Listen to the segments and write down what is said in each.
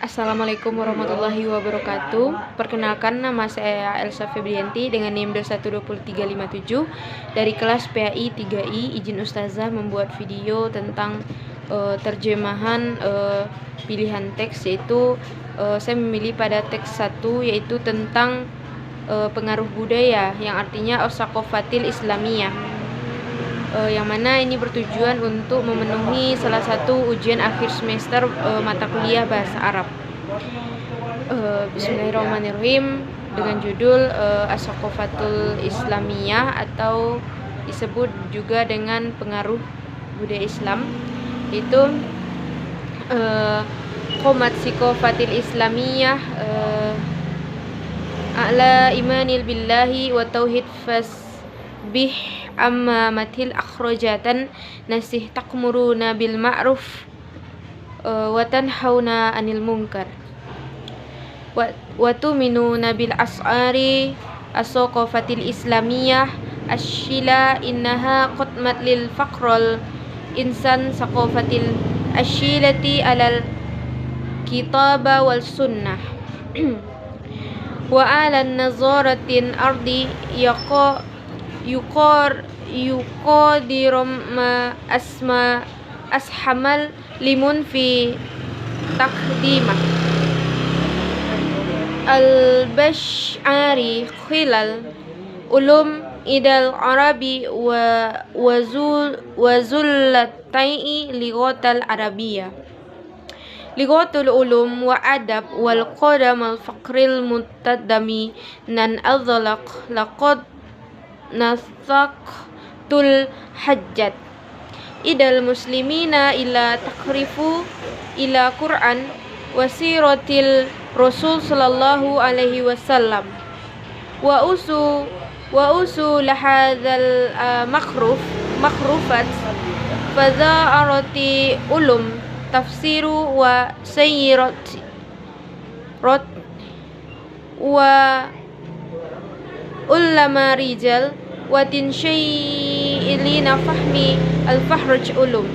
Assalamualaikum warahmatullahi wabarakatuh. Perkenalkan, nama saya Elsa Febrianti dengan NIM 212357 dari kelas PAI 3I. Izin Ustazah membuat video tentang terjemahan pilihan teks, yaitu saya memilih pada teks 1, yaitu tentang pengaruh budaya, yang artinya As-Saqafatil Islamiyah, yang mana ini bertujuan untuk memenuhi salah satu ujian akhir semester mata kuliah bahasa Arab. Bismillahirrahmanirrahim, dengan judul As-Saqafatul Islamiyah, atau disebut juga dengan pengaruh budaya Islam, yaitu qomat saqafatil Islamiyah a'la imanil billahi wa tauhid fasbih amma matil akhrajatan nasih takmuruna bil ma'ruf wa tanhauna anil munkar wa tu'minuna bil as'ari as-saqafatil islamiyah asyila innaha qatmat lil faqrul insan saqafatil asyilati alal kitaba wal sunnah wa ala nazaratin ardi yuqadirum ma asma ashamal limun fi taqdimah al-bash'ari khilal ulum idal arabi wa zullatai lighatal arabiyah lighatul ulum wa adab wal qadam al faqril mutadami nan adzalaq laqad nasaqtul hajjat idal muslimina ila takrifu ila Qur'an wasiratil Rasul sallallahu alaihi wasallam wa usul hadzal makhrufat fadha'arati ulum tafsiru wa sayyirat wa ulama rijal wa tinsya'ilina fahmi al-fahraj ulum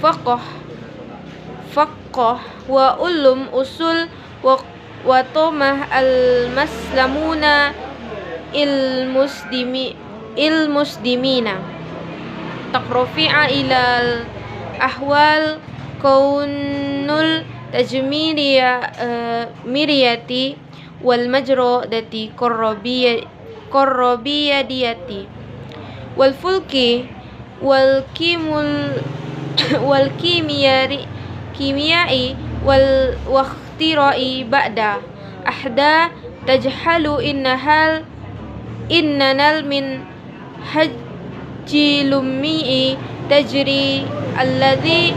faqah wa ulum usul wa tomah al-maslamuna il-muslimina taqrafi'a ilal ahwal kaunul miriyati wal majrodati korrobiyadiyati wal fulki wal kimiyai wal wakhtirai ba'da ahda tajhalu innanal min hajji lummi'i tajri alladhi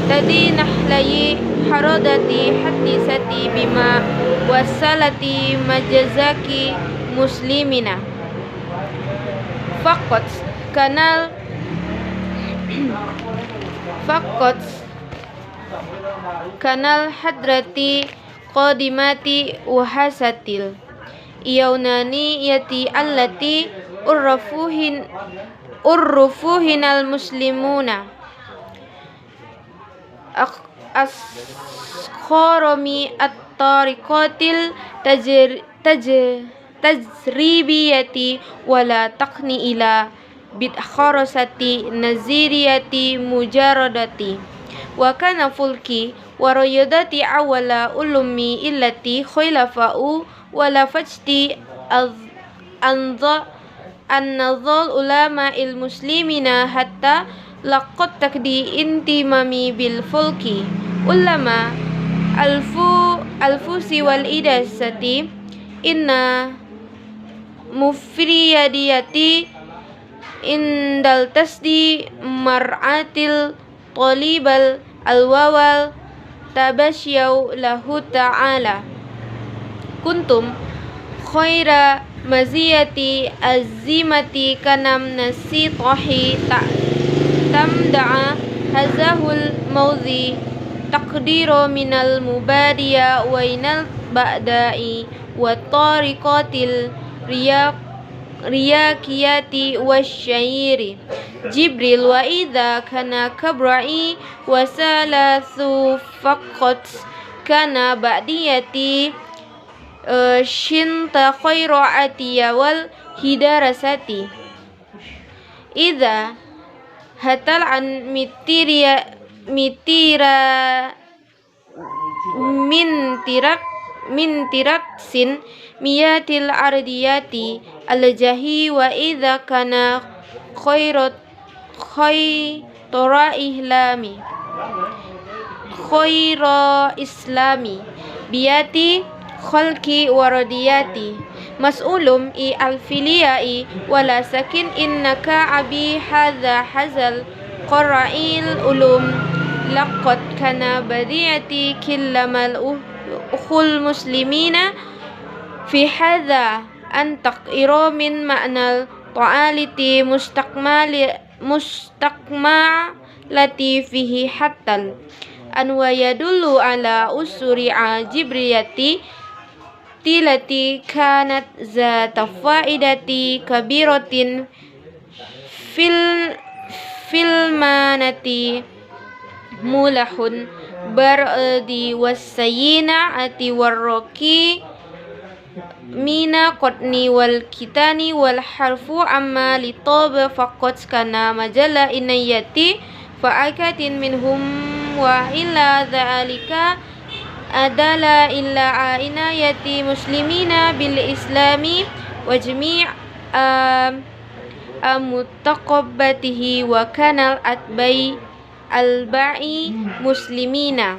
tadi nahlayi haradati hadisati bima wasalati majazaki muslimina faqat kanal hadrati qadimati wahasatil yaunani yati allati urrufuhinal muslimuna as-kharami at-tariqatil tajribiyati wala taqni ila bid'akharasati naziriyati mujaradati wa kana fulki wa rayadati awala ulumi illati khilafa'u wala fajti an-nazal ulama il-muslimina hatta laqad takdi intimami bil fulki ulama alfusi wal idasati inna mufriyadiyati indal tasdi mar'atil talibal alwawal tabasyaw lahu ta'ala kuntum khaira maziyati azimati kanam nasitahi tamda'a hazahul mawzi taqdiru minal mubadiya wainal ba'da'i wa tariqatil riyakiyati wasyairi. Jibril wa idza kana kabra'i wa salathu faqat kana ba'diyati shinta khaira'ati wal hidarasati. Idza hatal an min tiraksin miyatil ardiyati al-jahi wa idza kana khairat khaira islami biyati khalki waradiyati mas'ulum i alfiliyai wala sakin innaka abi hadza hazal qara'il ulum laqad kana badiyati killamal ukhul muslimina fi hadza an taqira min ma'nal ta'aliti mustaqmalati fihi hattal an wa yadullu ala usuri jibriyati tilati kanat zata faidati kabiratin fil manati mulahun bardi wasayina ati warroki mina qotni wal kitani wal harfu amma litoba faqot kana majala inayati fa'akatin minhum wa illa dzalika adala illa inayati muslimina bil islami wa jami' mutaqabbatihi wa kanal atbai al-ba'i muslimina.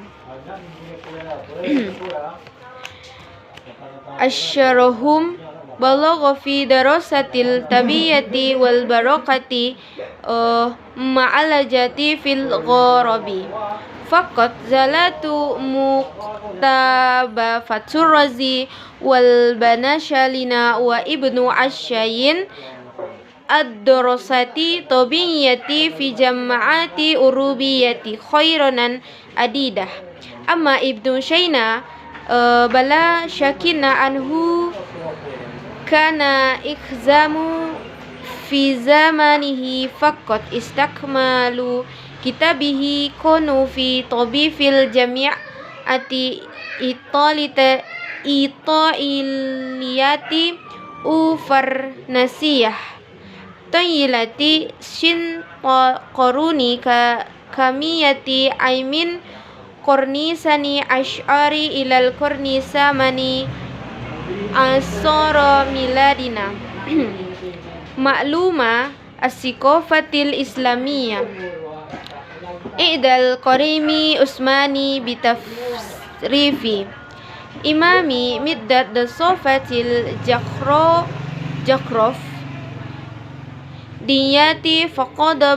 Asyarahum balagha fi darasatil tabiyati wal barakati ma'alajati fil gharabi faqat zalatu muqtaba faturazi wal banashalina wa ibnu asyayin ad-darasati tabiyati fi jama'ati urubiyati khairanan adidah. Amma ibnu Shaina bala syakina anhu kana ikhzamu fi zamanihi faqat istakmalu kitabihi kunu fi tabifil jami'ati itailiyati ufar nasiyah tayyilati shin qaruni kamiyati aimin kornisani ash'ari ilal kornisa mani asara miladina makluma as-sikofatil islamiyah i'dal qarimi usmani bitafrifi imami middat sofatil jakrof diyati faqada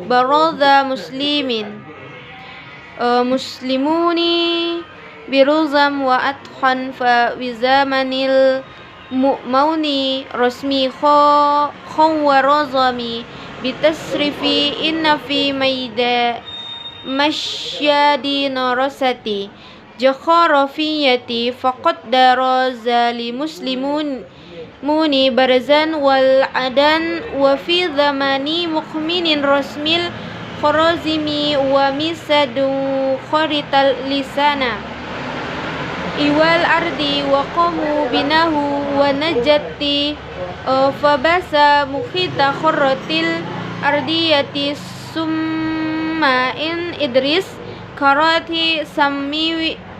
baraza muslimuni biruzam wa athan fa wizamanil mu'mauni rasmi khawarazami bitasrifi inna fi maida masyadi narasati jakharafiyati faqad darazali muslimun muni barzan wal adan wa fi zamani mu'minin rasmil Khorazimi wa misadu kharital lisana iwal ardi wa qamu binahu wa najati fabasa mukhita kharatil ardiyati summa in idris karati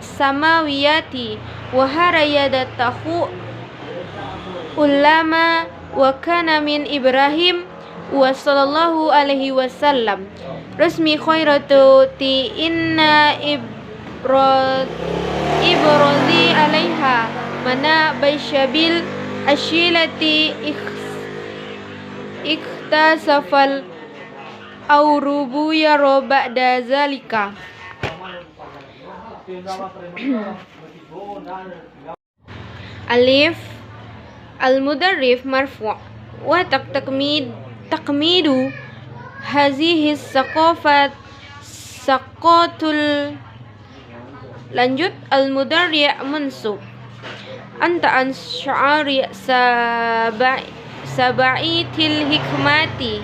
samawiyati wa harayadatahu ulama wa kana min Ibrahim wa sallallahu alaihi wasallam rasmi khairatu ti inna ibradi alaiha mana baisyabil asyilati ikhtasafal aurubu yaro ba'da zalika. Alif al-mudarrif marfu' wa takmidu hazihi saqatul lanjut al-mudarri' mansub anta an sya'ari sabaitil hikmati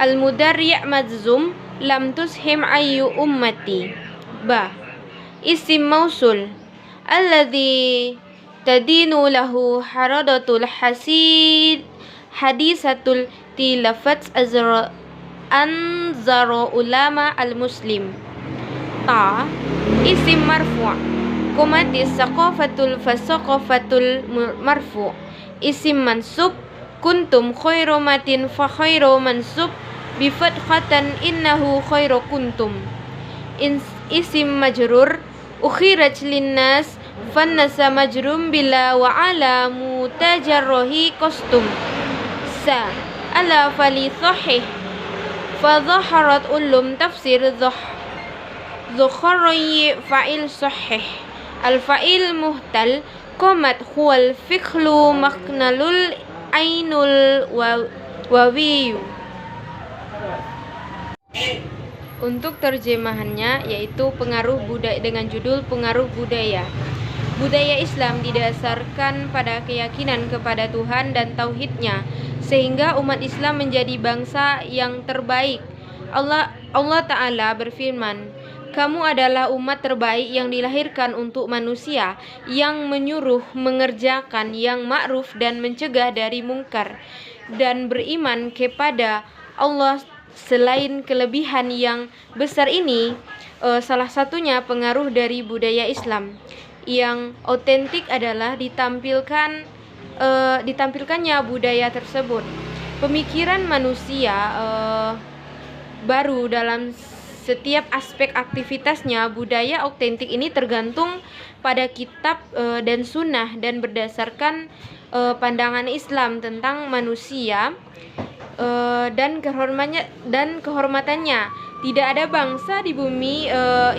al-mudarri' madzum lam tushim ayyu ummati. Ba, isim mausul alladhi tadinu lahu haradatul hadisatul tilafat anzaro ulama al-muslim. Ta, isim marfu' komatis saqafatul fasaqafatul marfu'. Isim mansub kuntum khairu matin fa khairu mansub bi fathatan innahu khairu kuntum. Isim majrur ukhirat linnas fannasa majrum bila wa ala mutajarrohi kostum. Sa, ala fali sahih fa zaharat ulum tafsir Zukharri fa'il sahih. Al-fa'il muhtal komat huwal fikhlu maknalul ainul wawiyu. Untuk terjemahannya yaitu pengaruh budaya, dengan judul pengaruh budaya. Budaya Islam didasarkan pada keyakinan kepada Tuhan dan tauhidnya, sehingga umat Islam menjadi bangsa yang terbaik. Allah Ta'ala berfirman, kamu adalah umat terbaik yang dilahirkan untuk manusia, yang menyuruh mengerjakan yang ma'ruf dan mencegah dari mungkar, dan beriman kepada Allah. Selain kelebihan yang besar ini, salah satunya pengaruh dari budaya Islam yang otentik adalah ditampilkannya budaya tersebut. Pemikiran manusia baru dalam setiap aspek aktivitasnya. Budaya otentik ini tergantung pada kitab dan sunnah dan berdasarkan pandangan Islam tentang manusia dan kehormatannya. Tidak ada bangsa di bumi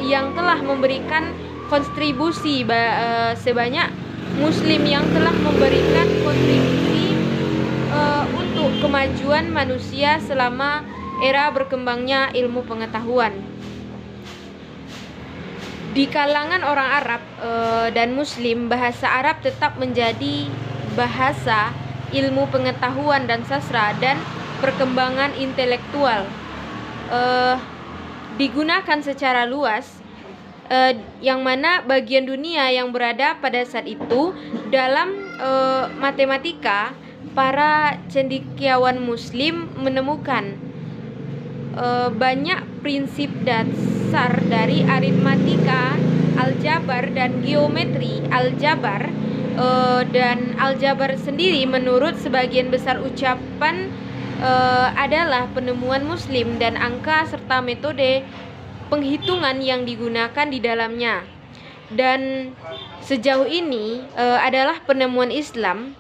yang telah memberikan kontribusi sebanyak Muslim yang telah memberikan kontribusi untuk kemajuan manusia selama era berkembangnya ilmu pengetahuan. Di kalangan orang Arab dan Muslim, bahasa Arab tetap menjadi bahasa ilmu pengetahuan dan sastra dan perkembangan intelektual. Digunakan secara luas, yang mana bagian dunia yang berada pada saat itu dalam matematika. Para cendekiawan Muslim menemukan banyak prinsip dasar dari aritmatika, aljabar dan geometri. Aljabar dan aljabar sendiri menurut sebagian besar ucapan adalah penemuan Muslim, dan angka serta metode penghitungan yang digunakan di dalamnya, dan sejauh ini adalah penemuan Islam.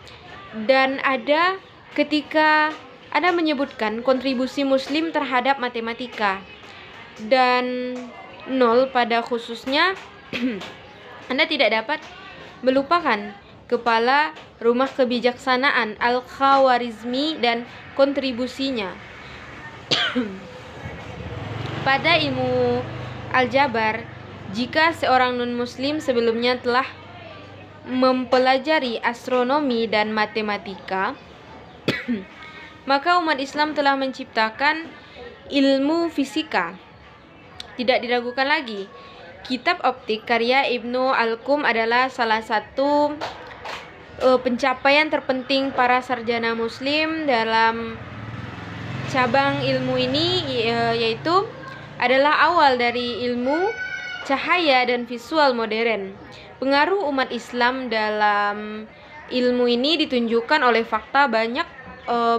Dan ada ketika Anda menyebutkan kontribusi Muslim terhadap matematika dan nol pada khususnya, Anda tidak dapat melupakan kepala rumah kebijaksanaan Al-Khawarizmi dan kontribusinya pada ilmu aljabar. Jika seorang non-muslim sebelumnya telah mempelajari astronomi dan matematika, maka umat Islam telah menciptakan ilmu fisika. Tidak diragukan lagi, kitab optik karya Ibnu Al-Qum adalah salah satu pencapaian terpenting para sarjana Muslim dalam cabang ilmu ini, yaitu adalah awal dari ilmu cahaya dan visual modern. Pengaruh umat Islam dalam ilmu ini ditunjukkan oleh fakta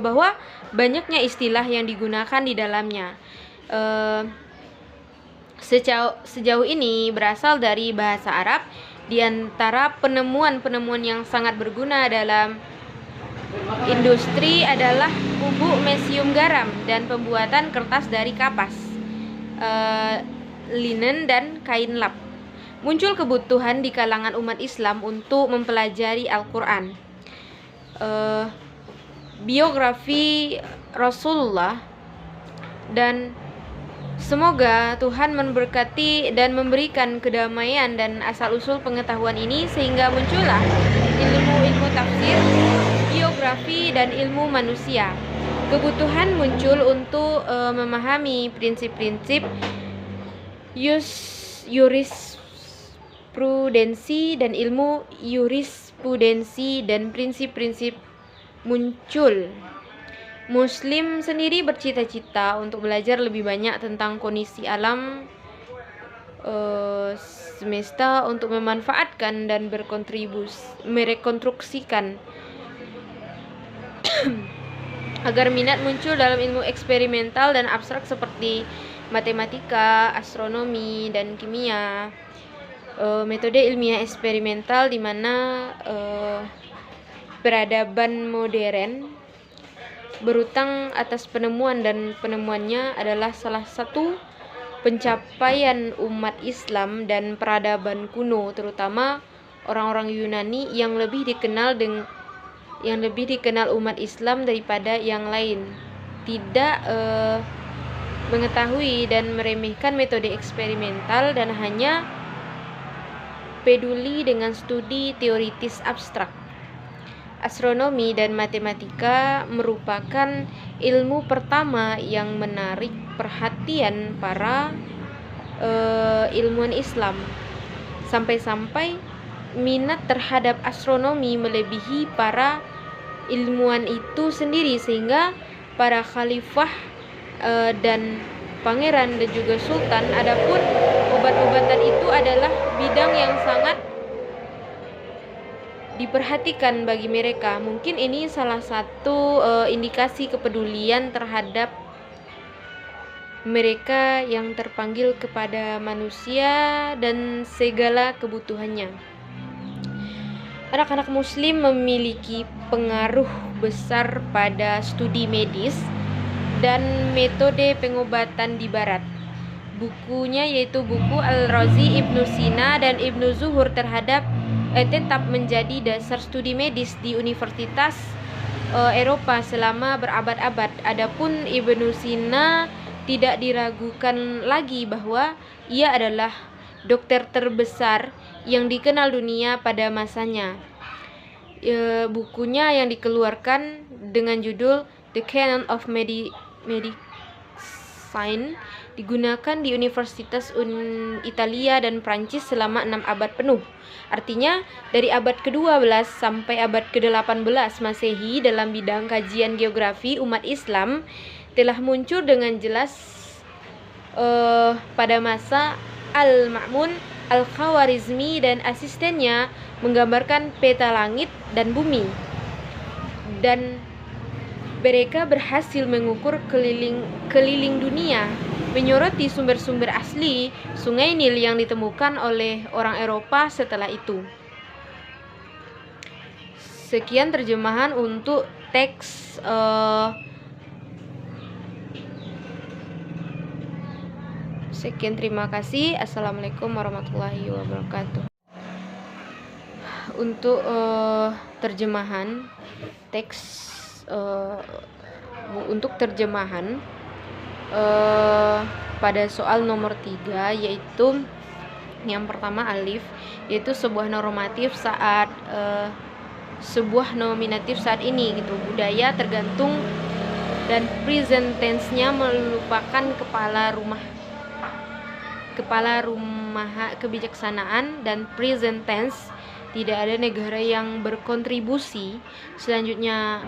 bahwa banyaknya istilah yang digunakan di dalamnya. Sejauh ini berasal dari bahasa Arab. Di antara penemuan-penemuan yang sangat berguna dalam industri adalah bubuk mesium garam dan pembuatan kertas dari kapas, linen dan kain lap. Muncul kebutuhan di kalangan umat Islam untuk mempelajari Al-Quran. Biografi Rasulullah dan Semoga Tuhan memberkati dan memberikan kedamaian dan asal-usul pengetahuan ini sehingga muncullah ilmu-ilmu tafsir, geografi, dan ilmu manusia. Kebutuhan muncul untuk memahami prinsip-prinsip jurisprudensi dan ilmu jurisprudensi dan prinsip-prinsip muncul. Muslim sendiri bercita-cita untuk belajar lebih banyak tentang kondisi alam semesta untuk memanfaatkan dan merekonstruksikan agar minat muncul dalam ilmu eksperimental dan abstrak seperti matematika, astronomi, dan kimia. Metode ilmiah eksperimental di mana peradaban modern berutang atas penemuan dan penemuannya adalah salah satu pencapaian umat Islam dan peradaban kuno, terutama orang-orang Yunani yang lebih dikenal umat Islam daripada yang lain. Tidak mengetahui dan meremehkan metode eksperimental dan hanya peduli dengan studi teoritis abstrak. Astronomi dan matematika merupakan ilmu pertama yang menarik perhatian para ilmuwan Islam. Sampai-sampai minat terhadap astronomi melebihi para ilmuwan itu sendiri, sehingga para khalifah dan pangeran dan juga sultan, adapun obat-obatan itu adalah bidang yang sangat diperhatikan bagi mereka. Mungkin ini salah satu indikasi kepedulian terhadap mereka yang terpanggil kepada manusia dan segala kebutuhannya. Anak-anak Muslim memiliki pengaruh besar pada studi medis dan metode pengobatan di Barat. Bukunya yaitu buku Al-Razi, Ibnu Sina, dan Ibnu Zuhur tetap menjadi dasar studi medis di universitas Eropa selama berabad-abad. Adapun Ibnu Sina tidak diragukan lagi bahwa ia adalah dokter terbesar yang dikenal dunia pada masanya. Bukunya yang dikeluarkan dengan judul The Canon of Medicine digunakan di Universitas Italia dan Prancis selama 6 abad penuh. Artinya dari abad ke-12 sampai abad ke-18 Masehi dalam bidang kajian geografi umat Islam telah muncul dengan jelas pada masa Al-Ma'mun, Al-Khawarizmi dan asistennya menggambarkan peta langit dan bumi, dan mereka berhasil mengukur keliling dunia, menyoroti sumber-sumber asli Sungai Nil yang ditemukan oleh orang Eropa setelah itu. Sekian terjemahan untuk teks sekian, terima kasih. Assalamualaikum warahmatullahi wabarakatuh. Untuk terjemahan teks untuk terjemahan pada soal nomor 3, yaitu yang pertama alif, yaitu sebuah normatif saat sebuah nominatif saat ini gitu. Budaya tergantung dan present tense-nya merupakan kepala rumah kebijaksanaan, dan present tense tidak ada negara yang berkontribusi. Selanjutnya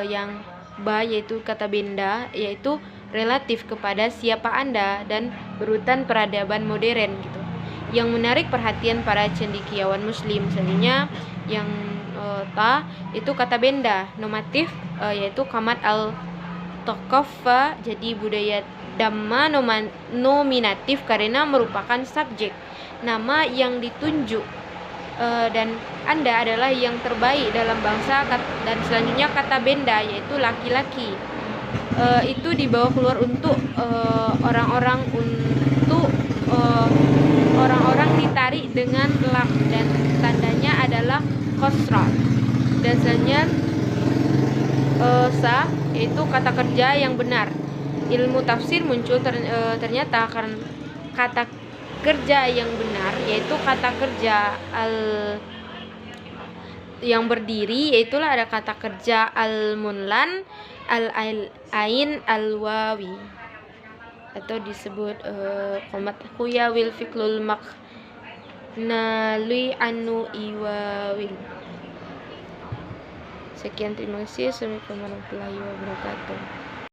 yang ba, yaitu kata benda, yaitu relatif kepada siapa Anda, dan berurutan peradaban modern gitu, yang menarik perhatian para cendekiawan Muslim. Selanjutnya yang ta, itu kata benda nomatif, yaitu kamat al-tokofa, jadi budaya dhamma nominatif karena merupakan subjek nama yang ditunjuk, dan Anda adalah yang terbaik dalam bangsa. Dan selanjutnya kata benda, yaitu laki-laki, itu dibawa keluar untuk orang-orang ditarik dengan lam, dan tandanya adalah khosrah. Dan selanjutnya sa, yaitu kata kerja yang benar. ilmu tafsir muncul ternyata karena kata kerja yang benar, yaitu kata kerja yang berdiri, yaitulah ada kata kerja al-munlan al-ain al-wawi, atau disebut qomat huya wil fiklul maknalui anu iwawil. Sekian, terima kasih. Assalamualaikum warahmatullahi wabarakatuh.